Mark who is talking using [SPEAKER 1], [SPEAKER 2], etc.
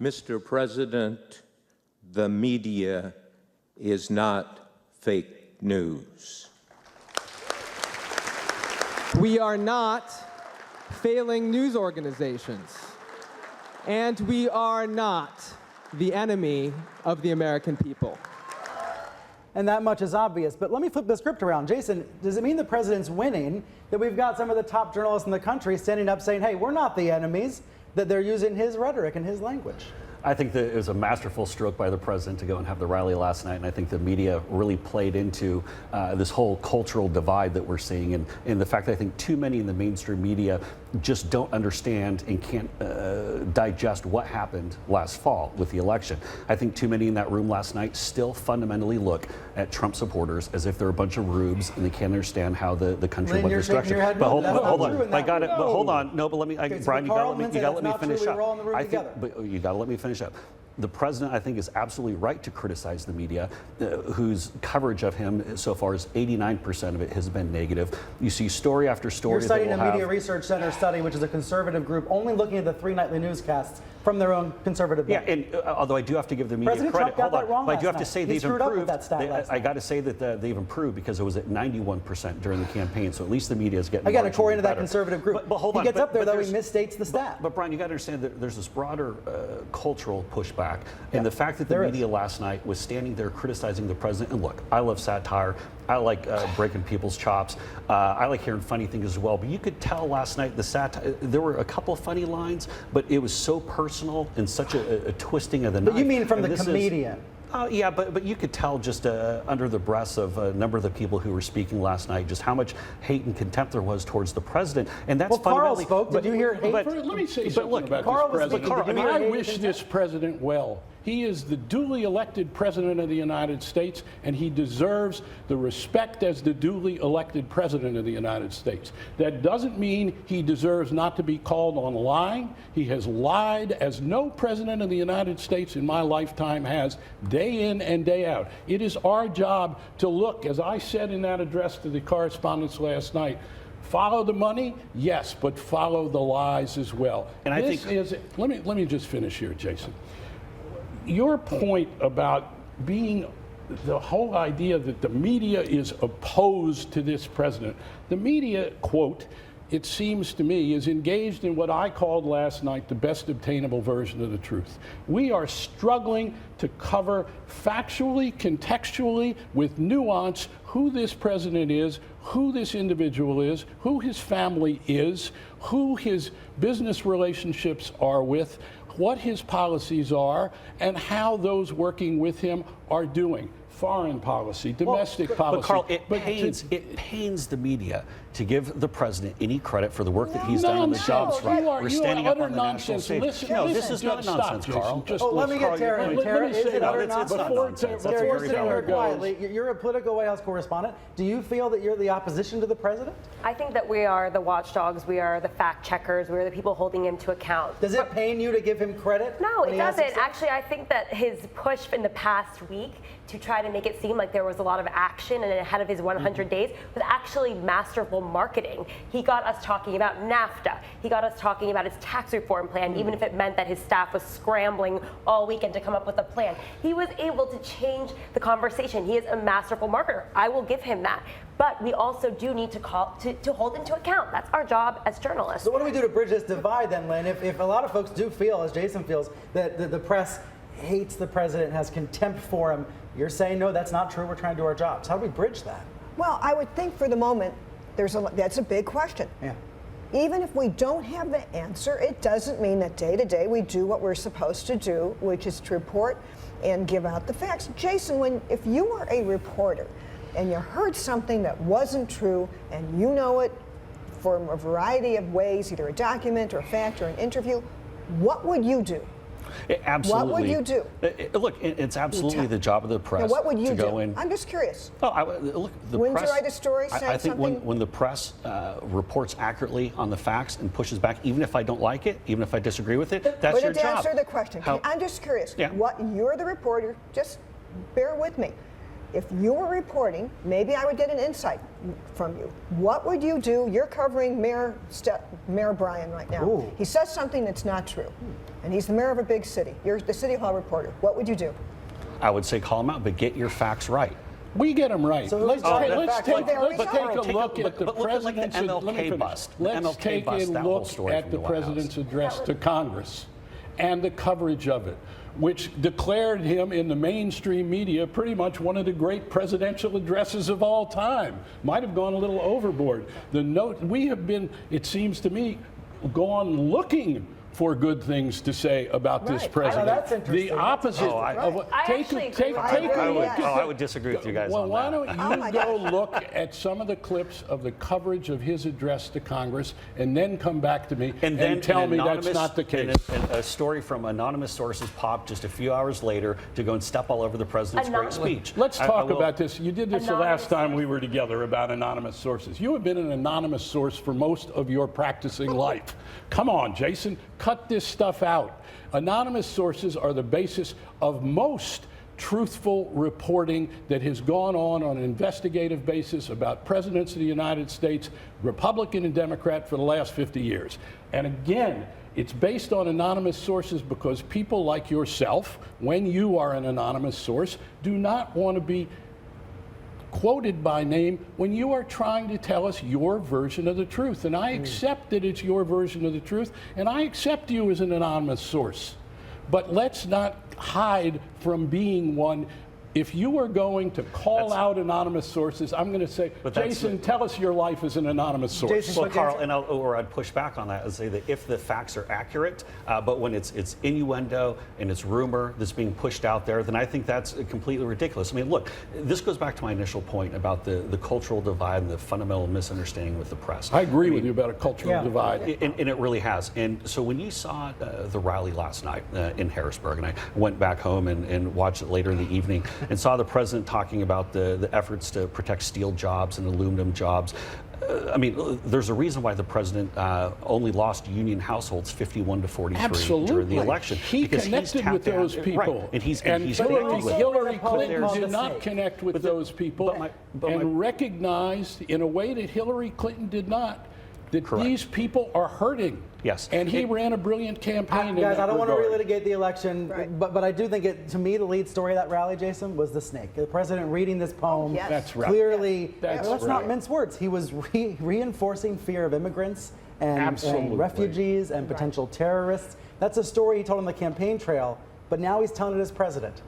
[SPEAKER 1] Mr. President, the media is not fake news.
[SPEAKER 2] We are not failing news organizations, and we are not the enemy of the American people.
[SPEAKER 3] And that much is obvious. But let me flip the script around. Jason, does it mean the president's winning that we've got some of the top journalists in the country standing up saying, hey, we're not the enemies, that they're using his rhetoric and his language?
[SPEAKER 4] I think that it was a masterful stroke by the president to go and have the rally last night, and I think the media really played into this whole cultural divide that we're seeing, and the fact that I think too many in the mainstream media just don't understand and can't digest what happened last fall with the election. I think too many in that room last night still fundamentally look at Trump supporters as if they're a bunch of rubes and they can't understand how the country went this direction.
[SPEAKER 3] But
[SPEAKER 4] hold on, I got it. But hold on, no. But let me, Brian, you got to let me finish up.
[SPEAKER 3] I think,
[SPEAKER 4] but you got to let me finish up. The president, I think, is absolutely right to criticize the media, whose coverage of him so far is 89% of it has been negative. You see story after story.
[SPEAKER 3] You're citing a Media Research Center study, which is a conservative group, only looking at the 3 nightly newscasts from their own conservative.
[SPEAKER 4] Yeah, and although I do have to give the media
[SPEAKER 3] President
[SPEAKER 4] credit,
[SPEAKER 3] Trump got that wrong
[SPEAKER 4] but I do have
[SPEAKER 3] last
[SPEAKER 4] to say
[SPEAKER 3] night.
[SPEAKER 4] they've improved.
[SPEAKER 3] I
[SPEAKER 4] got to say that they've improved because it was at 91% during the campaign. So at least the media is getting.
[SPEAKER 3] Again, according to that conservative group.
[SPEAKER 4] But hold on,
[SPEAKER 3] he gets up there though, he misstates the stat.
[SPEAKER 4] But Brian, you got to understand that there's this broader cultural pushback, and the fact that the media last night was standing there criticizing the president. And look, I love satire. I like breaking people's chops. I like hearing funny things as well. But you could tell last night the satire. There were a couple of funny lines, but it was so personal and such a twisting of the knife.
[SPEAKER 3] But you mean from the comedian?
[SPEAKER 4] Yeah, but you could tell just under the breaths of a number of the people who were speaking last night just how much hate and contempt there was towards the president, and that's
[SPEAKER 3] fundamentally. Carl spoke. Did you hear hate?
[SPEAKER 5] Let me say something about this president. I wish this president well. He is the duly elected president of the United States, and he deserves the respect as the duly elected president of the United States. That doesn't mean he deserves not to be called on lying. He has lied as no president of the United States in my lifetime has, day in and day out. It is our job to look, as I said in that address to the correspondents last night, follow the money, yes, but follow the lies as well. And let me just finish here, Jason. Your point about being the whole idea that the media is opposed to this president. The media, quote, it seems to me, is engaged in what I called last night the best obtainable version of the truth. We are struggling to cover factually, contextually, with nuance, who this president is, who this individual is, who his family is, who his business relationships are with, what his policies are, and how those working with him are doing. Foreign policy, domestic policy.
[SPEAKER 4] But Carl, it pains the media to give the president any credit for the work that he's done on the jobs front. We're standing up on the national stage. No, this is not nonsense, Carl.
[SPEAKER 3] Let me get Tara. Tara, is it utter nonsense?
[SPEAKER 4] Before
[SPEAKER 3] Tara, quietly, you're a Politico White House correspondent. Do you feel that you're the opposition to the president?
[SPEAKER 6] I think that we are the watchdogs. We are the fact checkers. We are the people holding him to account.
[SPEAKER 3] Does it pain you to give him credit?
[SPEAKER 6] No, it doesn't. Actually, I think that his push in the past week to try to make it seem like there was a lot of action and ahead of his 100 days was actually masterful marketing. He got us talking about NAFTA. He got us talking about his tax reform plan, even if it meant that his staff was scrambling all weekend to come up with a plan. He was able to change the conversation. He is a masterful marketer. I will give him that. But we also do need to hold him to account. That's our job as journalists.
[SPEAKER 3] So what do we do to bridge this divide then, Lynn? If a lot of folks do feel, as Jason feels, that the press hates the president, has contempt for him, you're saying, no, that's not true, we're trying to do our jobs. How do we bridge that?
[SPEAKER 7] Well, I would think for the moment, that's a big question. Yeah. Even if we don't have the answer, it doesn't mean that day to day we do what we're supposed to do, which is to report and give out the facts. Jason, if you were a reporter and you heard something that wasn't true and you know it from a variety of ways, either a document or a fact or an interview, what would you do?
[SPEAKER 4] Absolutely.
[SPEAKER 7] What would you do?
[SPEAKER 4] Look, it's absolutely the job of the press
[SPEAKER 7] what would you
[SPEAKER 4] to go
[SPEAKER 7] do?
[SPEAKER 4] in.
[SPEAKER 7] I'm just curious.
[SPEAKER 4] Look, the
[SPEAKER 7] When's
[SPEAKER 4] press,
[SPEAKER 7] you write a story saying
[SPEAKER 4] I think
[SPEAKER 7] something?
[SPEAKER 4] when the press reports accurately on the facts and pushes back, even if I don't like it, even if I disagree with it, that's your job.
[SPEAKER 7] To answer the question, I'm just curious.
[SPEAKER 4] Yeah.
[SPEAKER 7] You're the reporter, just bear with me. if you were reporting, maybe I would get an insight from you. What would you do? You're covering Mayor Bryan right now.
[SPEAKER 3] Ooh.
[SPEAKER 7] He says something that's not true, and he's the mayor of a big city. You're the City Hall reporter. What would you do?
[SPEAKER 4] I would say call him out, but get your facts right.
[SPEAKER 5] We get them right.
[SPEAKER 3] So
[SPEAKER 5] Let's take a look at the president's
[SPEAKER 4] MLK bust.
[SPEAKER 5] Let's take a look at the president's address to Congress and the coverage of it, which declared him in the mainstream media pretty much one of the great presidential addresses of all time. Might have gone a little overboard. We have been, it seems to me, gone looking for good things to say about this
[SPEAKER 7] Right.
[SPEAKER 5] president.
[SPEAKER 3] Oh, that's interesting.
[SPEAKER 5] The opposite of what.
[SPEAKER 6] I actually agree with you.
[SPEAKER 4] I would disagree with you guys
[SPEAKER 5] Well,
[SPEAKER 4] on
[SPEAKER 5] why
[SPEAKER 4] that.
[SPEAKER 5] don't you go look at some of the clips of the coverage of his address to Congress and then come back to me and tell me that's not the case.
[SPEAKER 4] And a story from anonymous sources popped just a few hours later to go and step all over the president's great speech.
[SPEAKER 5] Let's
[SPEAKER 4] I
[SPEAKER 5] talk
[SPEAKER 4] will-
[SPEAKER 5] about this. You did this the
[SPEAKER 6] Anonymous
[SPEAKER 5] last time we were together about anonymous sources. You have been an anonymous source for most of your practicing life. Come on, Jason, cut this stuff out. Anonymous sources are the basis of most truthful reporting that has gone on an investigative basis about presidents of the United States, Republican and Democrat, for the last 50 years. And again, it's based on anonymous sources because people like yourself, when you are an anonymous source, do not want to be quoted by name when you are trying to tell us your version of the truth. And I accept that it's your version of the truth, and I accept you as an anonymous source. But let's not hide from being one. If you are going to call out anonymous sources, I'm going to say,
[SPEAKER 4] But that's
[SPEAKER 5] Jason, tell us your life as an anonymous source.
[SPEAKER 3] Jason,
[SPEAKER 4] Well, Carl, and I'd push back on that and say that if the facts are accurate, but when it's innuendo and it's rumor that's being pushed out there, then I think that's completely ridiculous. I mean, look, this goes back to my initial point about the cultural divide and the fundamental misunderstanding with the press.
[SPEAKER 5] I agree with you about a cultural divide.
[SPEAKER 4] And it really has. And so when you saw the rally last night in Harrisburg, and I went back home and watched it later in the evening, and saw the president talking about the efforts to protect steel jobs and aluminum jobs. I mean, there's a reason why the president only lost union households 51 to 43
[SPEAKER 5] Absolutely.
[SPEAKER 4] during the election.
[SPEAKER 5] He
[SPEAKER 4] because he's
[SPEAKER 5] connected with
[SPEAKER 4] tapped
[SPEAKER 5] those
[SPEAKER 4] out-
[SPEAKER 5] people.
[SPEAKER 4] Right. And he's
[SPEAKER 5] Hillary
[SPEAKER 4] connected with
[SPEAKER 5] Clinton did not connect with those people and recognized in a way that Hillary Clinton did not, that
[SPEAKER 4] Correct.
[SPEAKER 5] these people are hurting.
[SPEAKER 4] Yes.
[SPEAKER 5] And he ran a brilliant campaign in
[SPEAKER 3] Guys,
[SPEAKER 5] that
[SPEAKER 3] I don't want to
[SPEAKER 5] regard.
[SPEAKER 3] relitigate the election,
[SPEAKER 7] Right.
[SPEAKER 3] but I do think to me, the lead story of that rally, Jason, was the snake. The president reading this poem.
[SPEAKER 7] Yes.
[SPEAKER 5] That's right.
[SPEAKER 3] Clearly,
[SPEAKER 5] That's
[SPEAKER 3] let's
[SPEAKER 5] right.
[SPEAKER 3] not mince words. He was reinforcing fear of immigrants and
[SPEAKER 5] Absolutely.
[SPEAKER 3] refugees and potential terrorists. That's a story he told on the campaign trail, but now he's telling it as president.